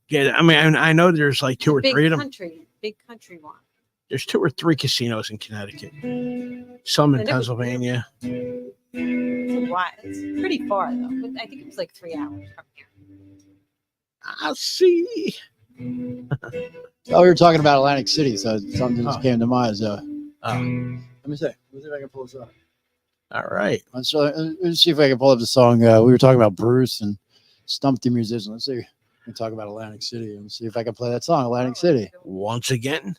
yeah, I mean, I know there's like two or Big three of them. big country one. There's 2 or 3 casinos in Connecticut. Some in And it was Pennsylvania. It's a lot. It's pretty far though. But I think it was like 3 hours from here. I see. Oh, we were talking about Atlantic City, so something just came to mind. So Oh, let me see. Let's see if I can pull this up. all right. Let's see if I can pull up the song. We were talking about Bruce and Stump the Musician. Let's see. We can talk about Atlantic City and see if I can play that song, Atlantic City. Once again,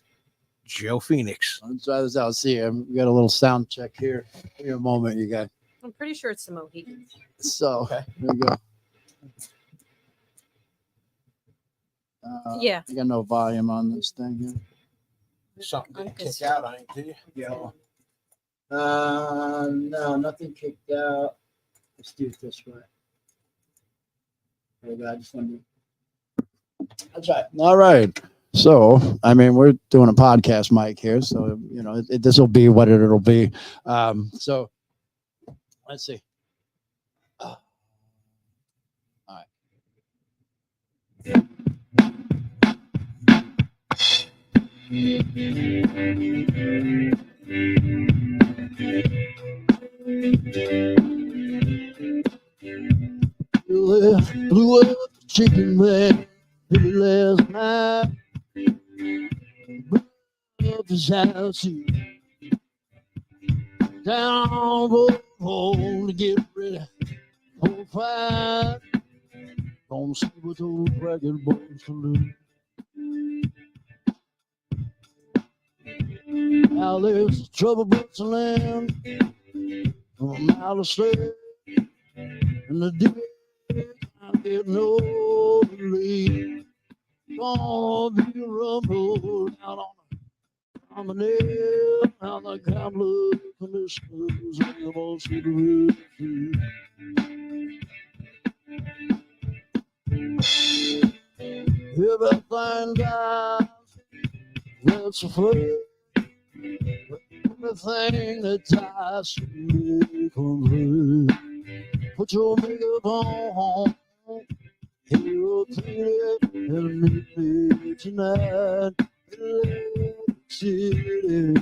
Joe Phoenix. Let's try this out. Let's see. We got a little sound check here. Give me a moment, you guys. I'm pretty sure it's the Mohicans. So Okay. here we go. Yeah. I got no volume on this thing here. Something didn't kick out on you, did you? Yeah. No, nothing kicked out. Let's do it this way. There we go. I just want to. That's right. All right. So, I mean, we're doing a podcast mic here, so this will be what it'll be. So, let's see. All right. Blew up chicken man last night. Blew up his house down the hole to get ready for a fight. Gonna see what those ragged boys can do. Now there's trouble bustling from out of state, and the day I get no relief. Gonna be rumbled out on the promenade, how the gambler commissioners and the most of the everything dies, that's a fact. Everything that ties to me comes. Put your makeup on, hero clean and meet me tonight in Atlantic City.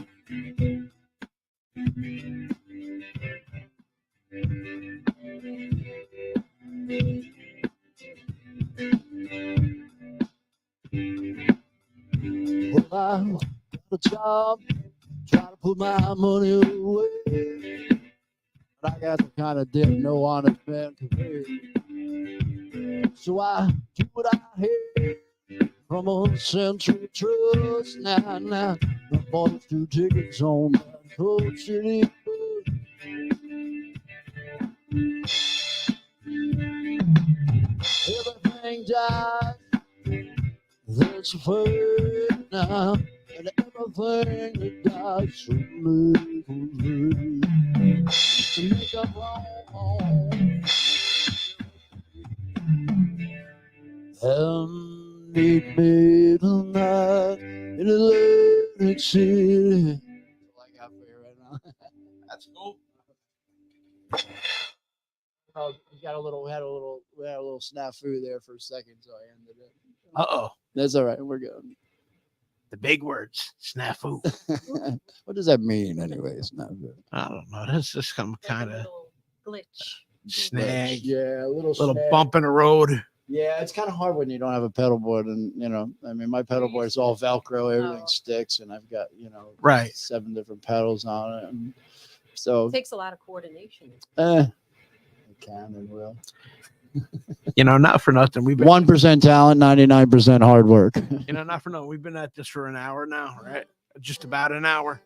Well, I got a job, try to put my money away, but I got the kind of debt no honest man can pay. So I do what I hate from a Century Trust. Now, the boys do tickets on my Coach City. Everything dies, that's a fact now. And everything that dies from me to make up wrong. And meet me tonight in Atlantic City. That's all I got for you right now. That's cool. Oh, we had a little snafu there for a second, so I ended it. Uh-oh. That's all right. We're good. The big words. Snafu. What does that mean, anyway? Snafu. I don't know. That's just some Like a kind of little glitch. snag. Yeah, a little Little bump in the road. Yeah, it's kind of hard when you don't have a pedal board, and I mean, my pedal board is all Velcro, everything Oh. sticks, and I've got Right. 7 different pedals on it, and so It takes a lot of coordination. I can and will. Not for nothing. We've been 1% talent, 99% hard work. not for nothing. We've been at this for an hour now, right? Just about an hour.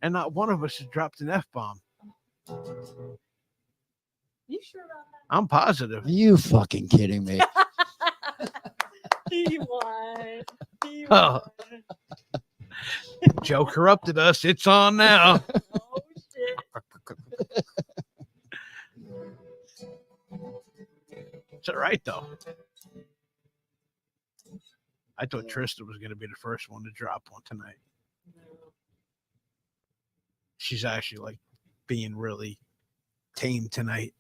And not one of us has dropped an F-bomb. You sure about that? I'm positive. Are you fucking kidding me? D1. Oh. Joe corrupted us. It's on now. Oh, shit. It's all right, though. I thought Trista was going to be the first one to drop one tonight. She's actually like being really tame tonight.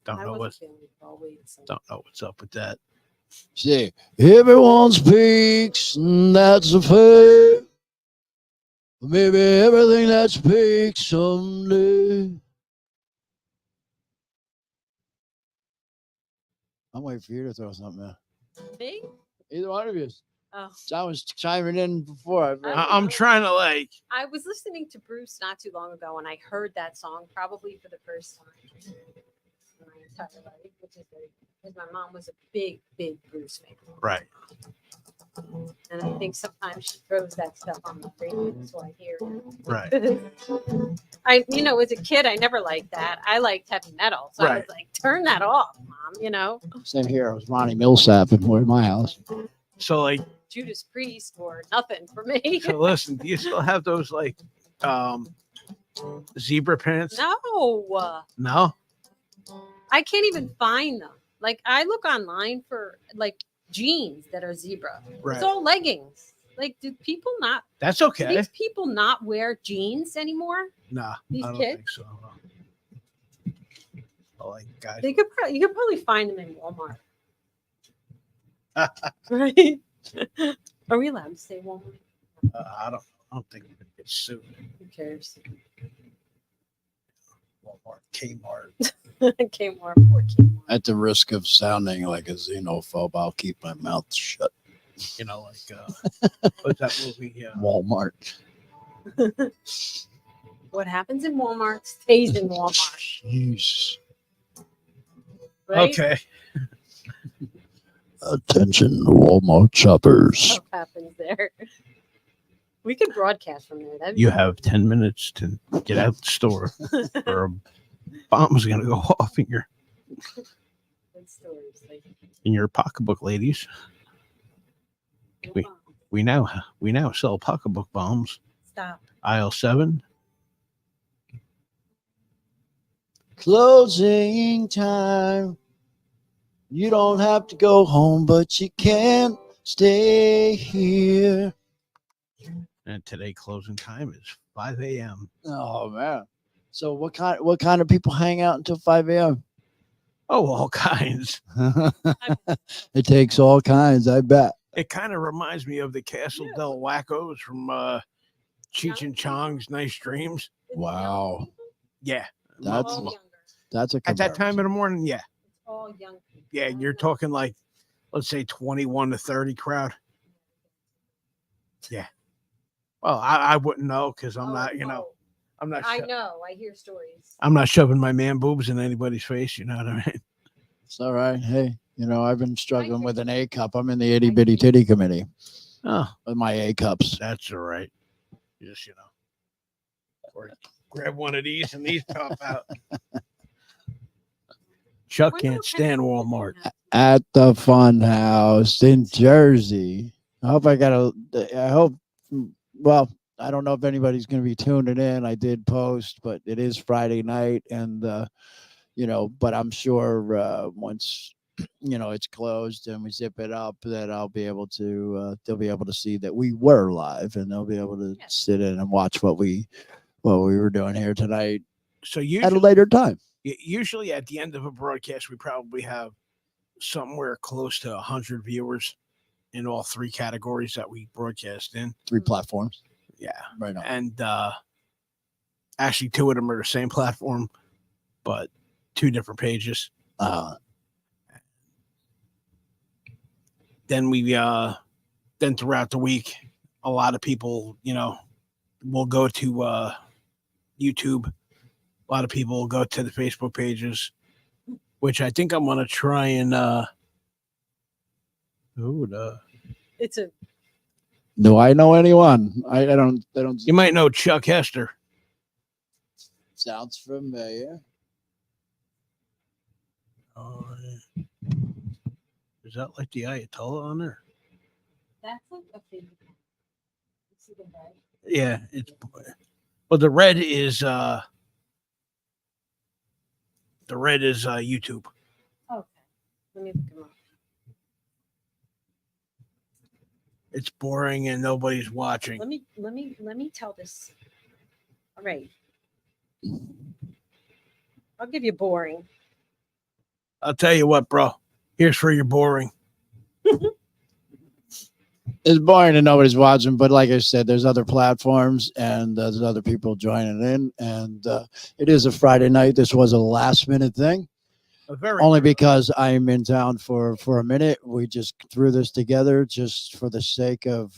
Don't know what's up with that. See, everyone speaks, and that's a fact. Maybe everything that speaks someday. I'm waiting for you to throw something out. Me? Either one of you. Oh. I was chiming in before. I'm trying to I was listening to Bruce not too long ago, and I heard that song probably for the first time in my entire life, which is very because my mom was a big, big Bruce fan. Right. And I think sometimes she throws that stuff on the radio, so I hear it. Right. As a kid, I never liked that. I liked heavy metal, so I was like, "Turn that off, Mom." Same here. It was Ronnie Millsap in my house. So like Judas Priest or nothing for me. So listen, do you still have those like zebra pants? No. No? I can't even find them. Like I look online for like jeans that are zebra. Right. It's all leggings. Like, do people not? That's Do okay. these people not wear jeans anymore? Nah, These I don't kids? think so. I like guys. You could probably find them in Walmart. Right? Are we allowed to say Walmart? I don't think we can get sued. Who cares? Walmart, Kmart. Kmart, poor Kmart. At the risk of sounding like a xenophobe, I'll keep my mouth shut. What's that movie? Walmart. What happens in Walmart stays in Walmart. Jeez. Right? Okay. Attention, Walmart shoppers. What happens there? We could broadcast from there. That'd be You have 10 minutes to get out the store, or a bomb is going to go off in your good stories. Like, pocketbook, ladies. no We- bomb. We now sell pocketbook bombs. Stop. Aisle 7. Closing time. You don't have to go home, but you can stay here. And today closing time is 5 a.m. Oh man! So what kind of people hang out until 5 a.m.? Oh, all kinds. It takes all kinds, I bet. It kind of reminds me of the Castle Del Wackos from Cheech and Chong's Nice Dreams. Is it Wow. young people? Yeah. That's all younger. that's a At that time comparison. in the morning, yeah. It's all young people. Yeah, you're talking like, let's say 21 to 30 crowd. Yeah. Well, I wouldn't know because I'm not, I'm not. I know. I hear stories. I'm not shoving my man boobs in anybody's face. You know what I mean? It's all right. Hey, I've been struggling with an A cup. I'm in the itty bitty titty committee Oh, with my A cups. that's all right. Just or grab one of these and these pop out. Chuck Wonder can't what stand kind of Walmart. people At the Funhouse in Jersey. I hope, well, I don't know if anybody's going to be tuning in. I did post, but it is Friday night, and but I'm sure once it's closed and we zip it up, that I'll be able to they'll be able to see that we were live, and they'll be able to Yes. sit in and watch what we were doing here tonight. So at a usually, later time. usually at the end of a broadcast, we probably have somewhere close to 100 viewers in all three categories that we broadcast in. 3 platforms. Yeah. Right on. And actually 2 of them are the same platform, but 2 different pages. Then we then throughout the week, a lot of people, will go to YouTube. A lot of people will go to the Facebook pages, which I think I'm gonna try and It's a Do I know anyone? I don't. you might know Chuck Hester. Sounds familiar. Is that like the Ayatollah on there? that's like a favorite. You see the red? Yeah, it's well the red is YouTube. Okay. Let me look him up. It's boring and nobody's watching. Let me tell this. All right. I'll give you boring. I'll tell you what, bro. Here's for your boring. It's boring and nobody's watching, but like I said, there's other platforms and there's other people joining in. And it is a Friday night. This was a last minute thing. Only because I'm in town for a minute. We just threw this together just for the sake of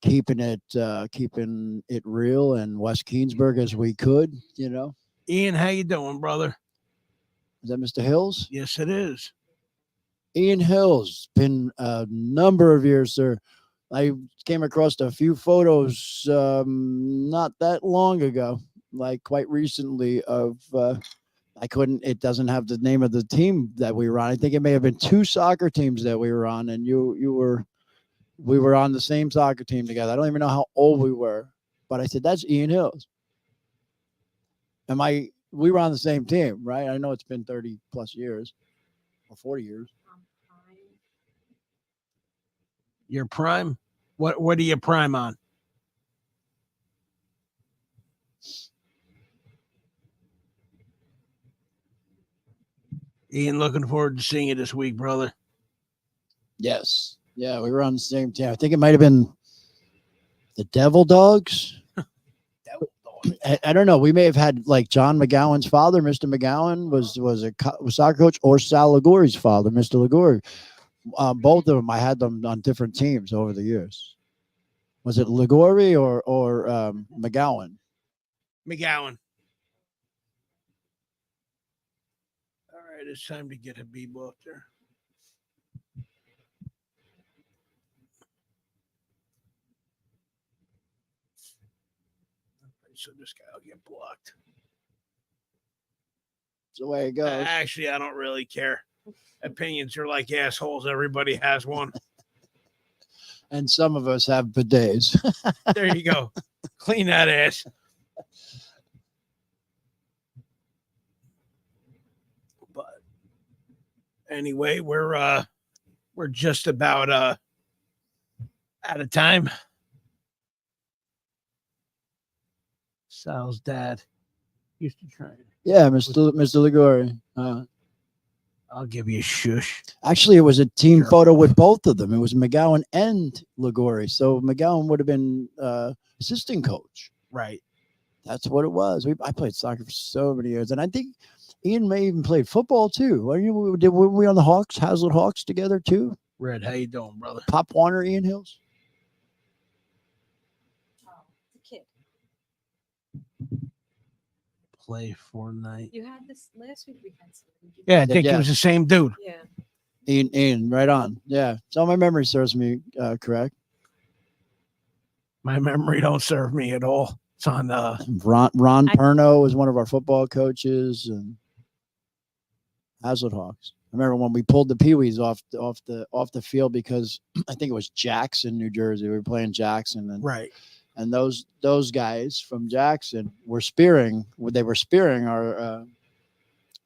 keeping it real and West Keensburg as we could. Ian, how you doing, brother? Is that Mr. Hills? Yes, it is. Ian Hills, been a number of years, sir. I came across a few photos not that long ago, like quite recently of it doesn't have the name of the team that we were on. I think it may have been 2 soccer teams that we were on, and we were on the same soccer team together. I don't even know how old we were, but I said, that's Ian Hills. We were on the same team, right? I know it's been 30 plus years or 40 years. Your prime? What are you prime on? Ian, looking forward to seeing you this week, brother. Yes. Yeah, we were on the same team. I think it might have been the Devil Dogs. I don't know. We may have had like John McGowan's father, Mr. McGowan, was a soccer coach, or Sal Ligori's father, Mr. Ligori. Both of them, I had them on different teams over the years. Was it Ligori or McGowan? McGowan. All right, it's time to get Habib up there. So this guy will get blocked. That's the way it goes. Actually, I don't really care. Opinions are like assholes. Everybody has one. And some of us have bidets. There you go. Clean that ass. But anyway, we're just about out of time. Sal's dad used to train. Yeah, Mr. Ligori. I'll give you a shush. Actually, it was a team photo with both of them. It was McGowan and Ligori. So McGowan would have been assistant coach. Right. That's what it was. I played soccer for so many years. And I think Ian may even played football too. Were we on the Hawks, Hazlitt Hawks together too? Red, how you doing, brother? Pop Warner, Ian Hills? Play Fortnite. You had this last week. We had something. Yeah, I think it was the same dude. Yeah. Ian, right on. Yeah. So my memory serves me correct. My memory don't serve me at all. It's on Ron Perno was one of our football coaches, and Hazlitt Hawks. I remember when we pulled the Pee-wees off the field because I think it was Jackson, New Jersey. We were playing Jackson, and right. And those guys from Jackson were spearing. They were spearing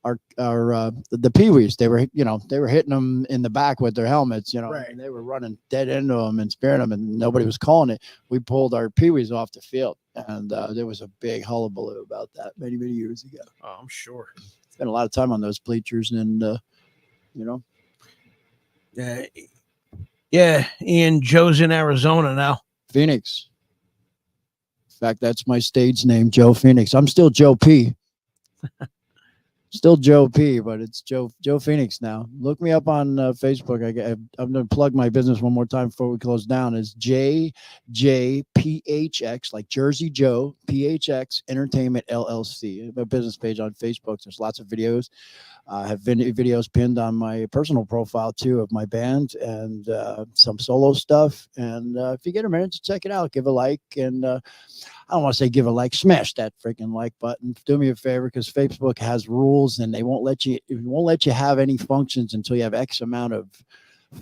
the Pee-wees. They were, they were hitting them in the back with their helmets, Right. and they were running dead into them and spearing them, and nobody was calling it. We pulled our Pee-wees off the field, and there was a big hullabaloo about that many years ago. Oh, I'm sure. Spent a lot of time on those bleachers, and yeah. Ian, Joe's in Arizona now. Phoenix. In fact, that's my stage name, Joe Phoenix. I'm still Joe P. Still Joe P, but it's Joe Phoenix now. Look me up on Facebook. I'm going to plug my business one more time before we close down. It's JJPHX, like Jersey Joe, PHX Entertainment LLC. I have a business page on Facebook. There's lots of videos. I have videos pinned on my personal profile, too, of my band and some solo stuff. And if you get a minute to check it out, give a like. And I don't want to say give a like, smash that freaking like button. Do me a favor, because Facebook has rules and they won't let you have any functions until you have X amount of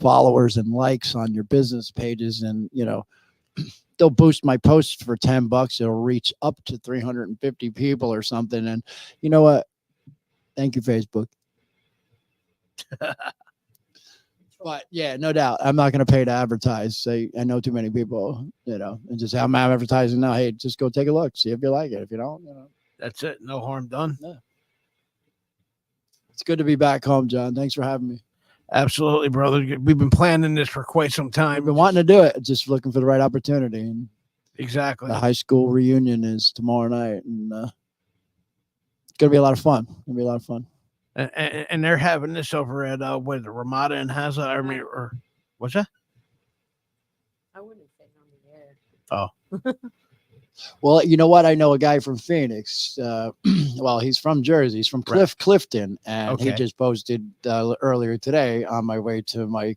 followers and likes on your business pages. And, they'll boost my posts for $10. It'll reach up to 350 people or something. And you know what? Thank you, Facebook. But yeah, no doubt, I'm not going to pay to advertise. I know too many people, and just say I'm advertising now. Hey, just go take a look, see if you like it. If you don't, That's it. No harm done. Yeah. It's good to be back home, John. Thanks for having me. Absolutely, brother. We've been planning this for quite some time. I've been wanting to do it, just looking for the right opportunity. And exactly. the high school reunion is tomorrow night, and it's going to be a lot of fun. And they're having this over at what, the Ramada and Haza, or what's that? I wouldn't say on the air. Oh. Well, you know what? I know a guy from Phoenix. Well, he's from Jersey. He's from Clifton, and he just posted earlier today on my way to my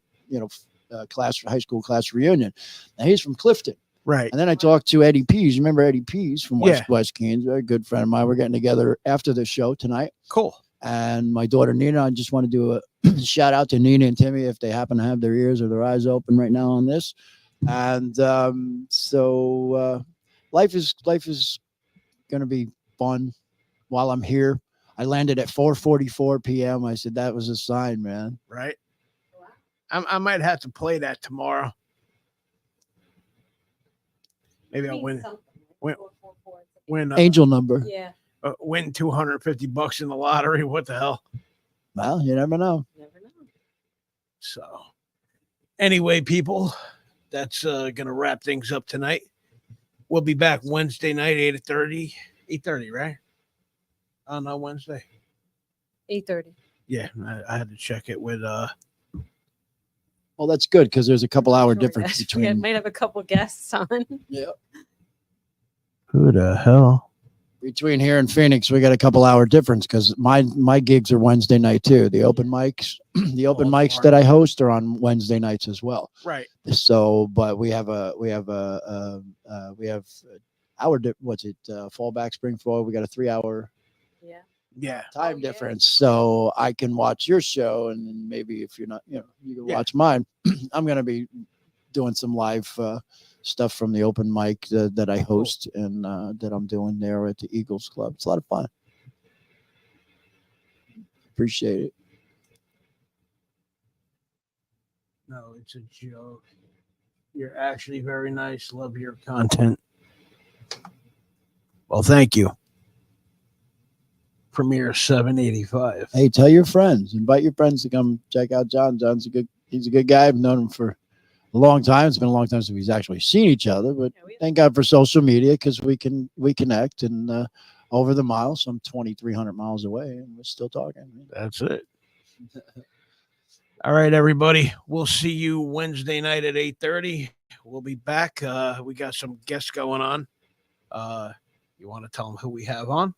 high school class reunion. And he's from Clifton. Right. And then I talked to Eddie Pease. You remember Eddie Pease from West Keens? A good friend of mine. We're getting together after the show tonight. Cool. And my daughter Nina, I just want to do a shout out to Nina and Timmy if they happen to have their ears or their eyes open right now on this. And so life is going to be fun while I'm here. I landed at 4:44 p.m. I said that was a sign, man. Right. I might have to play that tomorrow. Maybe I'll win angel number. Yeah. Win $250 in the lottery. What the hell? Well, you never know. So anyway, people, that's gonna wrap things up tonight. We'll be back Wednesday night, 8:30, right? On Wednesday. 8:30. Yeah, I had to check it with Well, that's good, because there's a couple hour difference between. Yeah, might have a couple guests on. Yeah. Who the hell? Between here and Phoenix, we got a couple hour difference, because my gigs are Wednesday night too. The open mics, mics that I host are on Wednesday nights as well. Right. So, but we have hour. What's it? Fall back, spring forward. We got a 3 hour. Yeah. Time difference. So I can watch your show, and then maybe if you're not, you can watch mine. I'm gonna be doing some live stuff from the open mic that I host and that I'm doing there at the Eagles Club. It's a lot of fun. Appreciate it. No, it's a joke. You're actually very nice. Love your content. Well, thank you. Premiere 785. Hey, tell your friends. Invite your friends to come check out John. He's a good guy. I've known him for a long time. It's been a long time since we've actually seen each other, but thank God for social media, because we connect, and over the miles, I'm 2,300 miles away, and we're still talking. That's it. All right, everybody. We'll see you Wednesday night at 8:30. We'll be back. We got some guests going on. You want to tell them who we have on?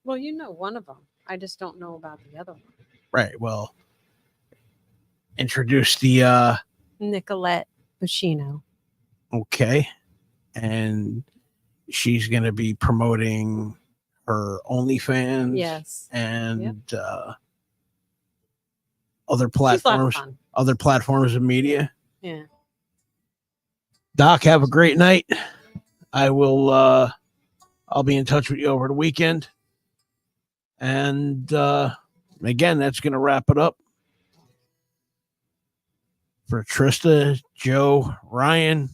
Well, you know one of them. I just don't know about the other one. Right. Well, introduce the Nicolette Bushino. Okay. And she's going to be promoting her OnlyFans. Yes. And other platforms of media. Yeah. Doc, have a great night. I'll be in touch with you over the weekend. And again, that's going to wrap it up. For Trista, Joe, Ryan,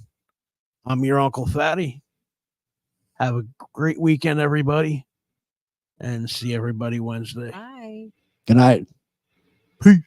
I'm your Uncle Fatty. Have a great weekend, everybody. And see everybody Wednesday. Bye. Good night. Peace.